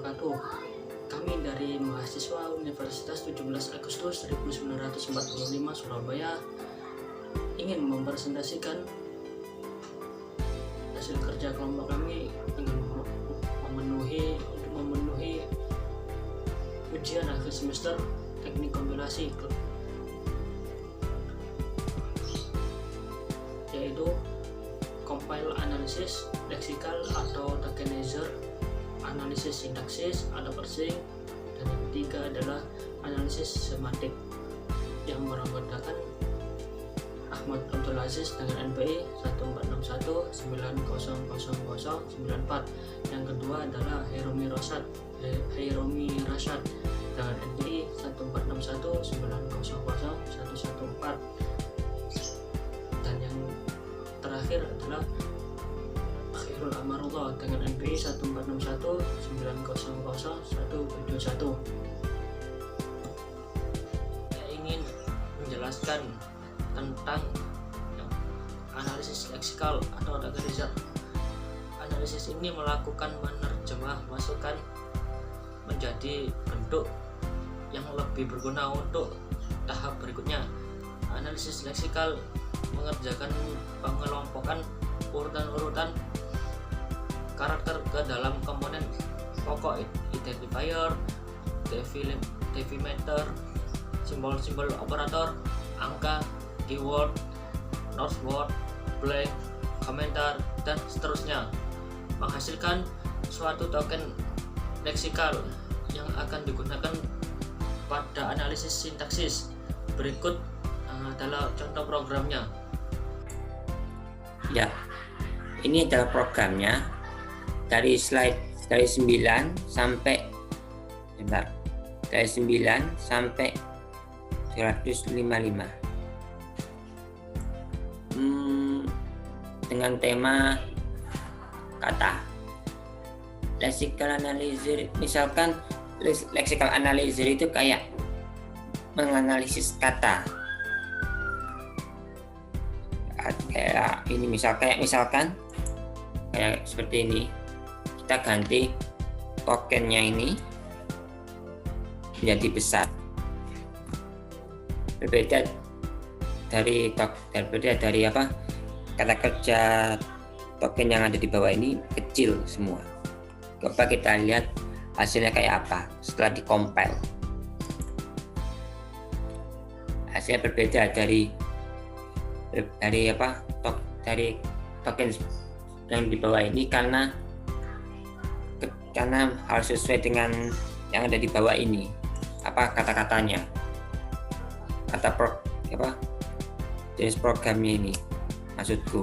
wabarakatuh. Kami dari mahasiswa Universitas 17 Agustus 1945 Surabaya ingin mempresentasikan hasil kerja kelompok kami dengan memenuhi ujian akhir semester teknik kompilasi, yaitu compile analysis, lexical atau tokenizer, analisis sintaksis atau parsing, dan yang ketiga adalah analisis semantik yang beranggotakan Ahmad Abdul Aziz dengan NPI 1461900094. Yang kedua adalah Hairomi Rashad dengan NPI 1461900114. Dan yang terakhir adalah Khairul Amarullah dengan NPI 1461900171. Saya ingin menjelaskan tentang analisis leksikal atau tokenizer. Analisis ini melakukan menerjemah masukan menjadi bentuk yang lebih berguna untuk tahap berikutnya. Analisis leksikal mengerjakan pengelompokan urutan-urutan karakter ke dalam komponen pokok, identifier, delimiter, simbol-simbol operator, angka, keyword, northword, blank, komentar, dan seterusnya, menghasilkan suatu token leksikal yang akan digunakan pada analisis sintaksis. Berikut adalah contoh programnya. Ya, ini adalah programnya dari 9 sampai 255 dengan tema kata. Lexical analyzer, misalkan lexical analyzer itu kayak menganalisis kata. Kayak ini misalkan kayak seperti ini, kita ganti tokennya ini menjadi besar, berbeda dari kata kerja token yang ada di bawah ini kecil semua. Coba kita lihat hasilnya kayak apa setelah dikompil. Hasilnya berbeda dari token yang di bawah ini karena harus sesuai dengan yang ada di bawah ini, kata-katanya, jenis programnya ini maksudku.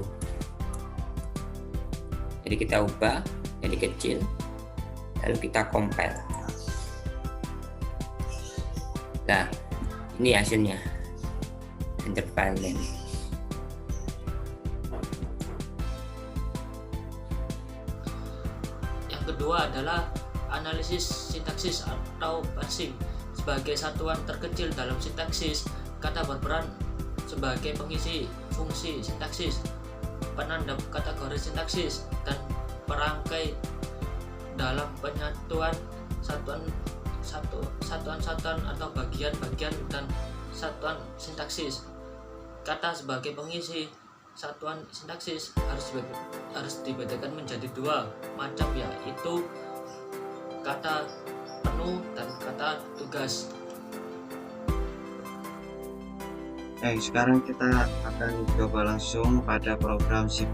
Jadi kita ubah jadi kecil, lalu kita compile. Nah, ini hasilnya intervalent. Yang kedua adalah analisis sintaksis atau parsing. Sebagai satuan terkecil dalam sintaksis, kata berperan sebagai pengisi fungsi sintaksis, penanda kategori sintaksis, dan perangkai dalam penyatuan satuan-satuan atau bagian-bagian dan satuan sintaksis. Kata sebagai pengisi satuan sintaksis harus dibedakan menjadi dua macam, yaitu kata penuh dan kata tugas. Sekarang kita akan coba langsung pada program C++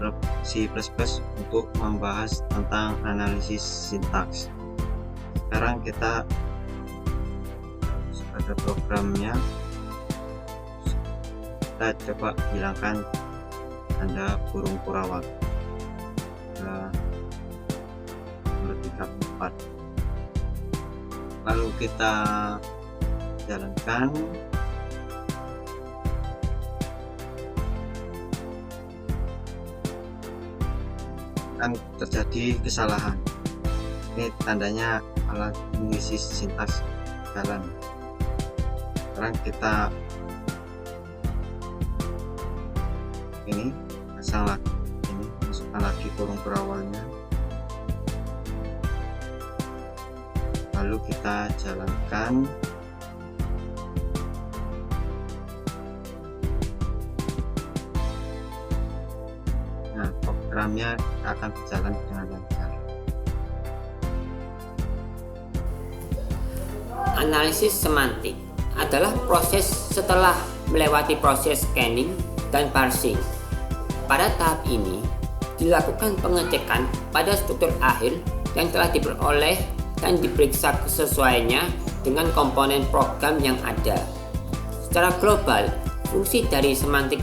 untuk membahas tentang analisis sintaks. Sekarang kita pada programnya, kita coba hilangkan tanda kurung kurawal. 4. Lalu kita jalankan. Akan terjadi kesalahan. Ini tandanya alat mengisi sintaks jalan. Sekarang kita ini pasang lagi, ini masukkan lagi kurung berawalnya. lalu kita jalankan. Nah, programnya akan berjalan dengan lancar. Analisis semantik adalah proses setelah melewati proses scanning dan parsing. Pada tahap ini, dilakukan pengecekan pada struktur akhir yang telah diperoleh dan diperiksa kesesuaiannya dengan komponen program yang ada. Secara global, fungsi dari semantik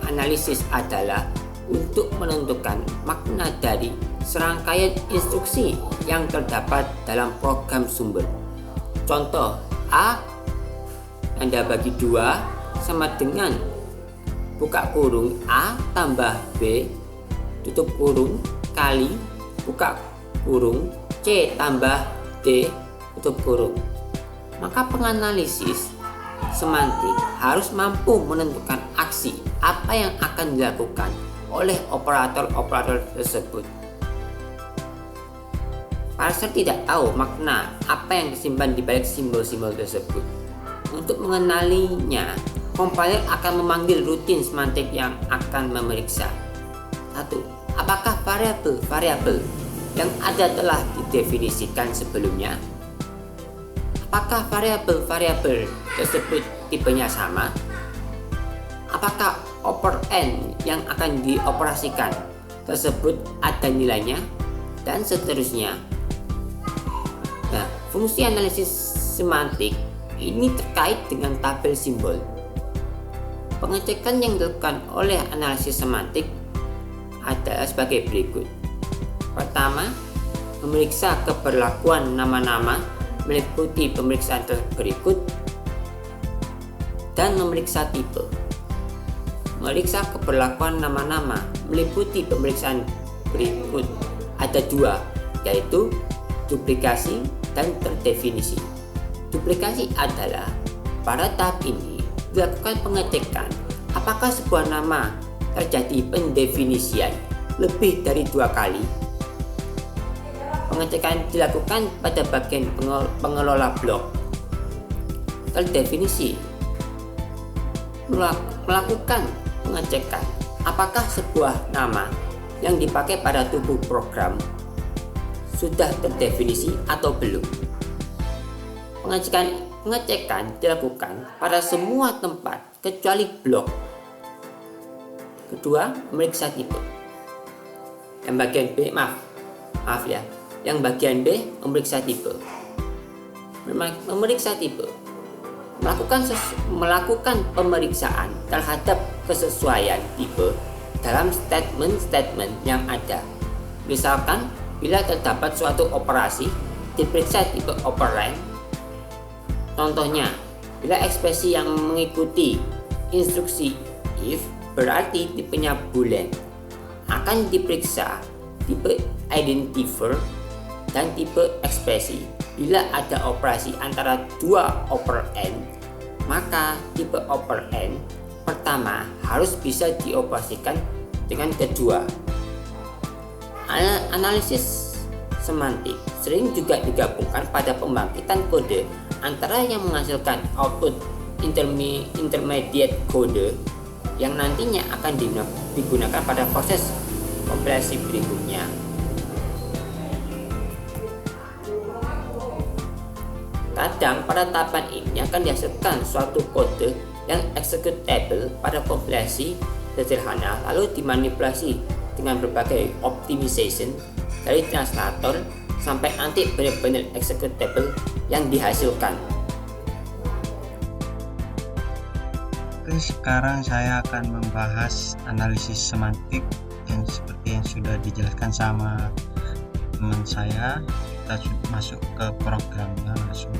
analisis adalah untuk menentukan makna dari serangkaian instruksi yang terdapat dalam program sumber. Contoh, A Anda bagi 2 sama dengan buka kurung A tambah B tutup kurung kali buka kurung C tambah D tutup kurung. Maka penganalisis semantik harus mampu menentukan aksi apa yang akan dilakukan oleh operator-operator tersebut. Parser tidak tahu makna apa yang disimpan di balik simbol-simbol tersebut. Untuk mengenalinya, kompiler akan memanggil rutin semantik yang akan memeriksa. 1. Apakah variabel yang ada telah didefinisikan sebelumnya? Apakah variabel tersebut tipenya sama? Apakah operand yang akan dioperasikan tersebut ada nilainya? Dan seterusnya. Nah, fungsi analisis semantik ini terkait dengan tabel simbol. Pengecekan yang dilakukan oleh analisis semantik adalah sebagai berikut. Pertama, memeriksa keberlakuan nama-nama meliputi pemeriksaan berikut dan memeriksa tipe. Memeriksa keberlakuan nama-nama meliputi pemeriksaan berikut ada 2, yaitu duplikasi dan terdefinisi. Duplikasi adalah pada tahap ini dilakukan pengecekan apakah sebuah nama terjadi pendefinisian lebih dari 2 kali. Pengecekan dilakukan pada bagian pengelola blok. Terdefinisi melakukan pengecekan apakah sebuah nama yang dipakai pada tubuh program sudah terdefinisi atau belum. Pengecekan dilakukan pada semua tempat kecuali blok. Kedua, memeriksa tipe. Yang bagian B, Yang bagian B memeriksa tipe. Memeriksa tipe melakukan pemeriksaan terhadap kesesuaian tipe dalam statement-statement yang ada. Misalkan, bila terdapat suatu operasi, diperiksa tipe operand. Contohnya, bila ekspresi yang mengikuti instruksi if berarti tipenya boolean, akan diperiksa tipe identifier dan tipe ekspresi. Bila ada operasi antara 2 operand, maka tipe operand pertama harus bisa dioperasikan dengan kedua. Analisis semantik sering juga digabungkan pada pembangkitan kode antara yang menghasilkan output intermediate kode yang nantinya akan digunakan pada proses kompilasi berikutnya. Kadang pada tahapan ini akan dihasilkan suatu kode yang executable pada kompilasi sederhana lalu dimanipulasi dengan berbagai optimization dari translator sampai nanti benar-benar executable yang dihasilkan. Oke, sekarang saya akan membahas analisis semantik yang seperti yang sudah dijelaskan sama teman saya. Kita masuk ke programnya langsung.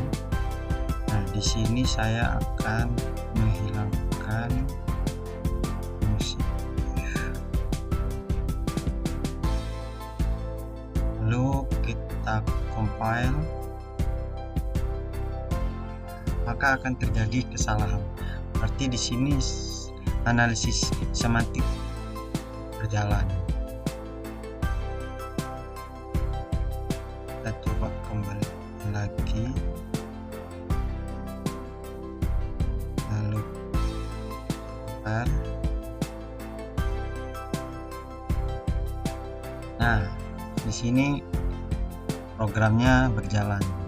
Nah, di sini saya akan menghilangkan musik. Lalu kita compile, maka akan terjadi kesalahan. Berarti di sini analisis semantik berjalan. Kita coba kembali lagi. sebentar. Nah, di sini programnya berjalan.